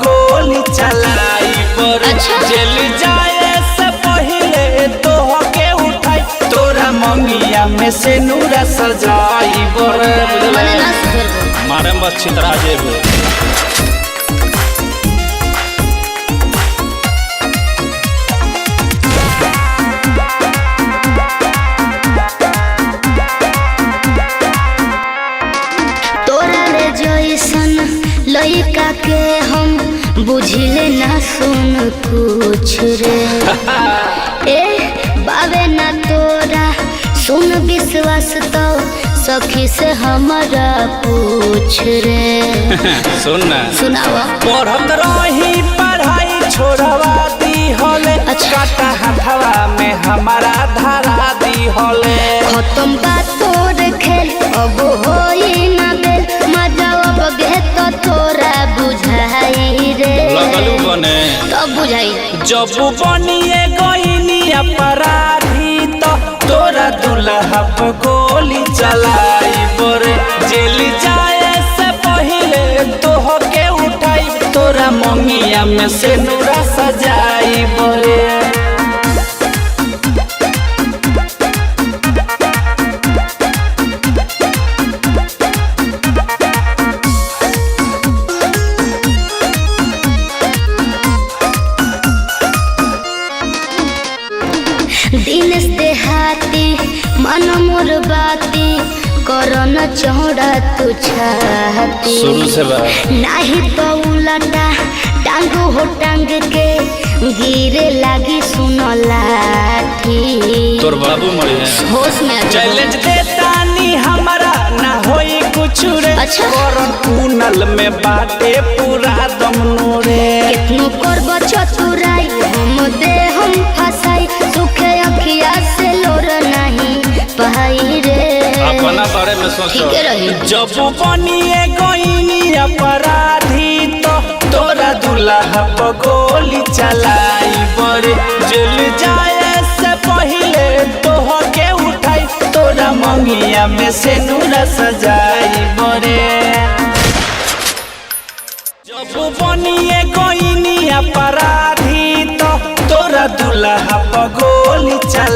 गोली चलाई पर जेल जाए से पहले तो के उठाई तोरा मंगिया में से नूरा सजाई बर मारे बस छितरा जेबो लइका के हम बुझिले ना सुन कुछ रे ए बावे ना तोरा सुन विश्वास तो सखी से हमारा पूछ रे सुनना सुनावा पढ़त रही पढ़ाई छोड़वा दी होले काटा हथवा में हमारा धारा दी होले खत्म बात तोर खेल अब होई ना बेल मजा अब गे तो तोरा बुझाई रे लगलू बने तब बुझाई जब बनिए गईनी अपराधी तो तोरा दुल्हा पे गोली चलाई बोरे जेल जाए से पहले तो के उठाई तोरा मंगिया में से नूरा सजाई बोरे दिनेश देहाती मन मोर बाती करना चौड़ा तू छाती शुरू से नाही तो उलटा टांग हो टांग के गिरे लागी सुन लाठी तोर बाबू मरे हैं होश में चैलेंज देता नी हमारा ना होई कुछ रे अच्छा कुनल में बाटे पूरा दम नोरे कितनो करब चतुराई हम दे हम फसाई सुखे अखिया से लोर नहीं पाई रे अपना बारे में सोचो जब बनिए गईनी अपराधी तो तोरा दुल्हा पे गोली चलाई बड़े जेल जाए से पहले तो के उठाई तोरा मंगिया में से नूरा सजाई बड़े जब बनिए गईनी अपराधी तो तोरा दुल्हा पे गोली चलाई